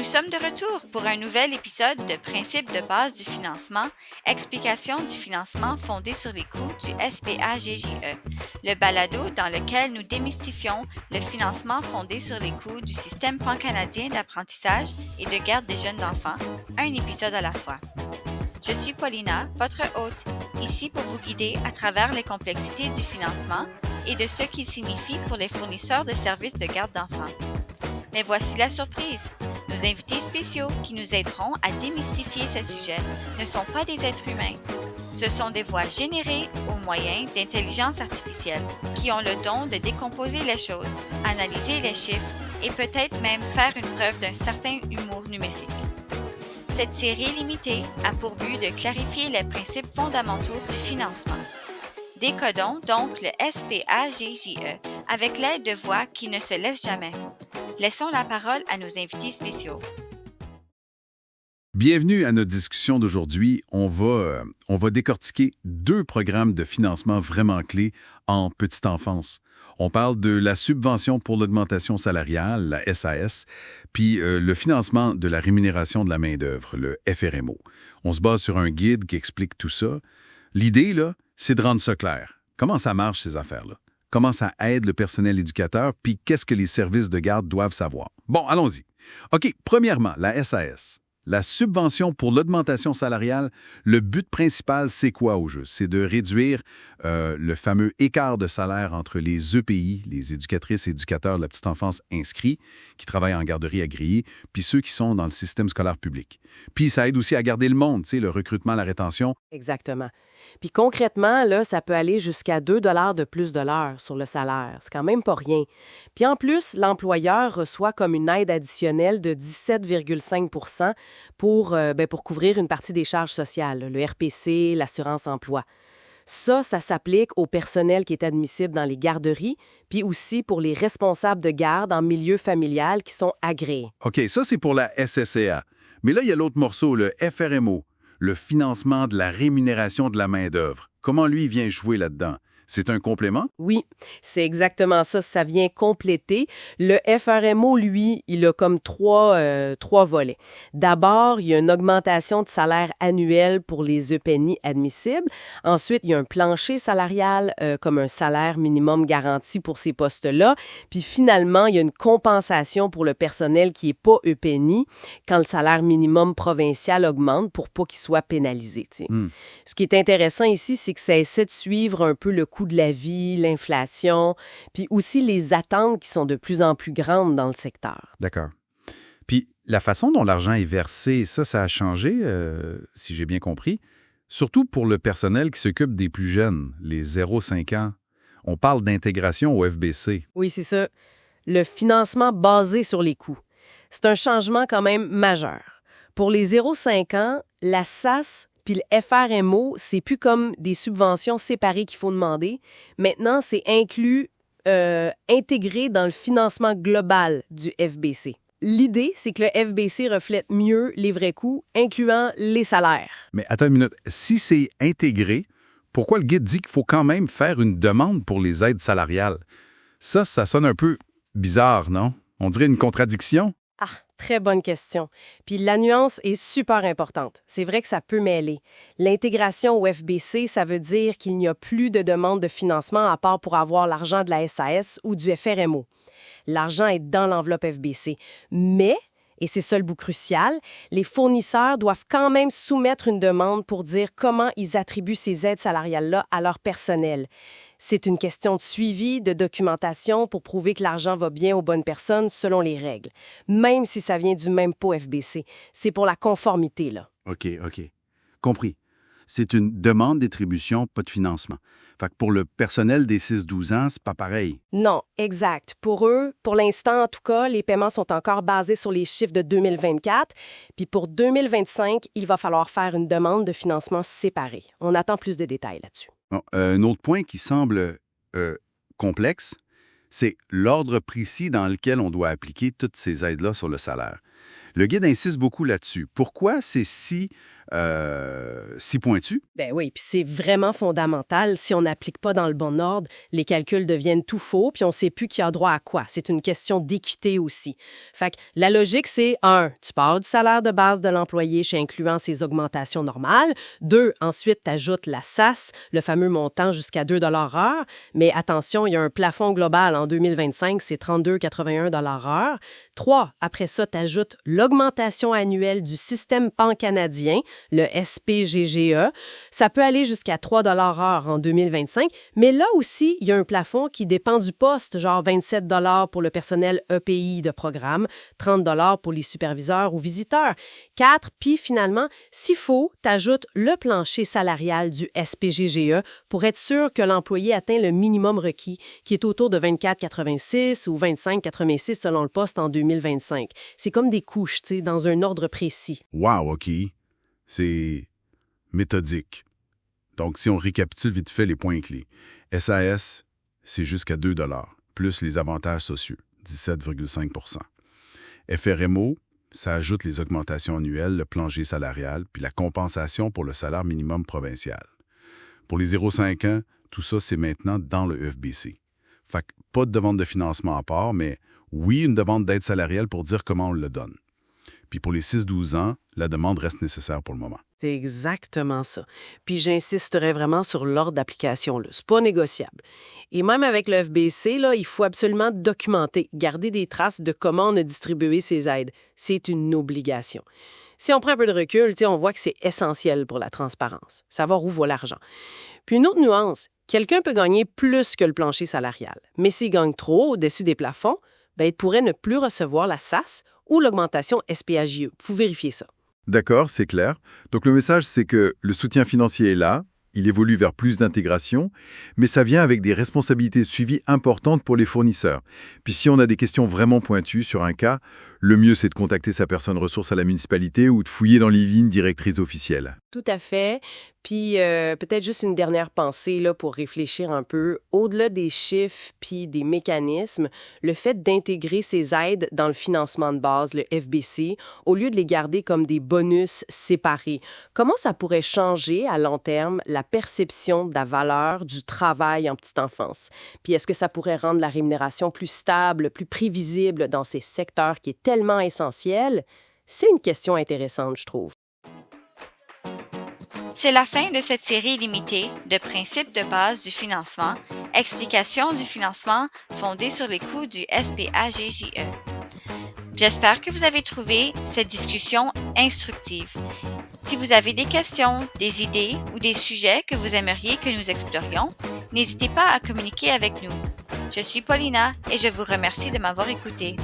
Nous sommes de retour pour un nouvel épisode de Principes de base du financement, explication du financement fondé sur les coûts du SPAGJE, le balado dans lequel nous démystifions le financement fondé sur les coûts du système pan-canadien d'apprentissage et de garde des jeunes enfants, un épisode à la fois. Je suis Paulina, votre hôte, ici pour vous guider à travers les complexités du financement et de ce qu'il signifie pour les fournisseurs de services de garde d'enfants. Mais voici la surprise. Nos invités spéciaux qui nous aideront à démystifier ces sujets ne sont pas des êtres humains. Ce sont des voix générées au moyen d'intelligence artificielle qui ont le don de décomposer les choses, analyser les chiffres et peut-être même faire une preuve d'un certain humour numérique. Cette série limitée a pour but de clarifier les principes fondamentaux du financement. Décodons donc le SPAGJE avec l'aide de voix qui ne se laissent jamais. Laissons la parole à nos invités spéciaux. Bienvenue à notre discussion d'aujourd'hui. On va décortiquer deux programmes de financement vraiment clés en petite enfance. On parle de la subvention pour l'augmentation salariale, la SAS, puis le financement de la rémunération de la main-d'œuvre, le FRMO. On se base sur un guide qui explique tout ça. L'idée, là, c'est de rendre ça clair. Comment ça marche, ces affaires-là? Comment ça aide le personnel éducateur, puis qu'est-ce que les services de garde doivent savoir? Bon, allons-y. OK, premièrement, la SAS. La subvention pour l'augmentation salariale, le but principal, c'est quoi au jeu? C'est de réduire le fameux écart de salaire entre les EPI, les éducatrices et éducateurs de la petite enfance inscrits, qui travaillent en garderie agréée, puis ceux qui sont dans le système scolaire public. Puis ça aide aussi à garder le monde, tu sais, le recrutement, la rétention. Exactement. Puis concrètement, là, ça peut aller jusqu'à 2 de plus de l'heure sur le salaire. C'est quand même pas rien. Puis en plus, l'employeur reçoit comme une aide additionnelle de 17,5 pour couvrir une partie des charges sociales, le RPC, l'assurance-emploi. Ça s'applique au personnel qui est admissible dans les garderies, puis aussi pour les responsables de garde en milieu familial qui sont agréés. OK, ça, c'est pour la SSCA. Mais là, il y a l'autre morceau, le FRMO, le financement de la rémunération de la main-d'œuvre. Comment lui vient jouer là-dedans? C'est un complément? Oui, c'est exactement ça. Ça vient compléter. Le FRMO, lui, il a comme trois volets. D'abord, il y a une augmentation de salaire annuel pour les EPNI admissibles. Ensuite, il y a un plancher salarial comme un salaire minimum garanti pour ces postes-là. Puis finalement, il y a une compensation pour le personnel qui n'est pas EPNI quand le salaire minimum provincial augmente pour pas qu'il soit pénalisé. Ce qui est intéressant ici, c'est que ça essaie de suivre un peu le coût de la vie, l'inflation, puis aussi les attentes qui sont de plus en plus grandes dans le secteur. D'accord. Puis la façon dont l'argent est versé, ça a changé, si j'ai bien compris, surtout pour le personnel qui s'occupe des plus jeunes, les 0-5 ans. On parle d'intégration au FBC. Oui, c'est ça. Le financement basé sur les coûts. C'est un changement quand même majeur. Pour les 0-5 ans, la SAS puis le FRMO, c'est plus comme des subventions séparées qu'il faut demander. Maintenant, c'est inclus, intégré dans le financement global du FBC. L'idée, c'est que le FBC reflète mieux les vrais coûts, incluant les salaires. Mais attends une minute. Si c'est intégré, pourquoi le guide dit qu'il faut quand même faire une demande pour les aides salariales? Ça sonne un peu bizarre, non? On dirait une contradiction. Ah, très bonne question. Puis la nuance est super importante. C'est vrai que ça peut mêler. L'intégration au FBC, ça veut dire qu'il n'y a plus de demande de financement à part pour avoir l'argent de la SAS ou du FRMO. L'argent est dans l'enveloppe FBC. Mais, et c'est ça le bout crucial, les fournisseurs doivent quand même soumettre une demande pour dire comment ils attribuent ces aides salariales-là à leur personnel. C'est une question de suivi, de documentation pour prouver que l'argent va bien aux bonnes personnes selon les règles, même si ça vient du même pot FBC. C'est pour la conformité, là. OK. Compris. C'est une demande d'attribution, pas de financement. Fait que pour le personnel des 6-12 ans, c'est pas pareil. Non, exact. Pour eux, pour l'instant en tout cas, les paiements sont encore basés sur les chiffres de 2024. Puis pour 2025, il va falloir faire une demande de financement séparée. On attend plus de détails là-dessus. Bon, un autre point qui semble complexe, c'est l'ordre précis dans lequel on doit appliquer toutes ces aides-là sur le salaire. Le guide insiste beaucoup là-dessus. Pourquoi c'est si si pointu. Ben oui, puis c'est vraiment fondamental. Si on n'applique pas dans le bon ordre, les calculs deviennent tout faux, puis on ne sait plus qui a droit à quoi. C'est une question d'équité aussi. Fait que la logique, c'est 1, tu pars du salaire de base de l'employé chez incluant ses augmentations normales. 2, ensuite, tu ajoutes la SAS, le fameux montant jusqu'à 2 heure. Mais attention, il y a un plafond global en 2025, c'est 32,81 heure. 3, après ça, tu ajoutes l'augmentation annuelle du système pan-canadien, le SPGGE. Ça peut aller jusqu'à 3 heure en 2025, mais là aussi, il y a un plafond qui dépend du poste, genre 27 pour le personnel EPI de programme, 30 pour les superviseurs ou visiteurs. 4, puis finalement, s'il faut, t'ajoutes le plancher salarial du SPGGE pour être sûr que l'employé atteint le minimum requis, qui est autour de 24,86 ou 25,86 selon le poste en 2025. C'est comme des couches, tu sais, dans un ordre précis. Wow, OK. C'est méthodique. Donc, si on récapitule vite fait les points clés, SAS, c'est jusqu'à 2 plus les avantages sociaux, 17,5 FRMO, ça ajoute les augmentations annuelles, le plancher salarial, puis la compensation pour le salaire minimum provincial. Pour les 0,5 ans, tout ça, c'est maintenant dans le FBC. Fait que pas de demande de financement à part, mais oui, une demande d'aide salariale pour dire comment on le donne. Puis pour les 6-12 ans, la demande reste nécessaire pour le moment. C'est exactement ça. Puis j'insisterai vraiment sur l'ordre d'application, là. C'est pas négociable. Et même avec le FBC, là, il faut absolument documenter, garder des traces de comment on a distribué ces aides. C'est une obligation. Si on prend un peu de recul, on voit que c'est essentiel pour la transparence. Savoir où va l'argent. Puis une autre nuance, quelqu'un peut gagner plus que le plancher salarial. Mais s'il gagne trop au-dessus des plafonds, ben, il pourrait ne plus recevoir la SAS ou l'augmentation SPAJE. Vous vérifiez ça. D'accord, c'est clair. Donc le message, c'est que le soutien financier est là, il évolue vers plus d'intégration, mais ça vient avec des responsabilités de suivi importantes pour les fournisseurs. Puis si on a des questions vraiment pointues sur un cas, le mieux c'est de contacter sa personne ressource à la municipalité ou de fouiller dans les lignes directrices officielles. Tout à fait. Puis peut-être juste une dernière pensée là, pour réfléchir un peu. Au-delà des chiffres puis des mécanismes, le fait d'intégrer ces aides dans le financement de base, le FBC, au lieu de les garder comme des bonus séparés, comment ça pourrait changer à long terme la perception de la valeur du travail en petite enfance? Puis est-ce que ça pourrait rendre la rémunération plus stable, plus prévisible dans ces secteurs qui est tellement essentiel? C'est une question intéressante, je trouve. C'est la fin de cette série limitée de principes de base du financement, explications du financement fondées sur les coûts du SPAGJE. J'espère que vous avez trouvé cette discussion instructive. Si vous avez des questions, des idées ou des sujets que vous aimeriez que nous explorions, n'hésitez pas à communiquer avec nous. Je suis Paulina et je vous remercie de m'avoir écouté.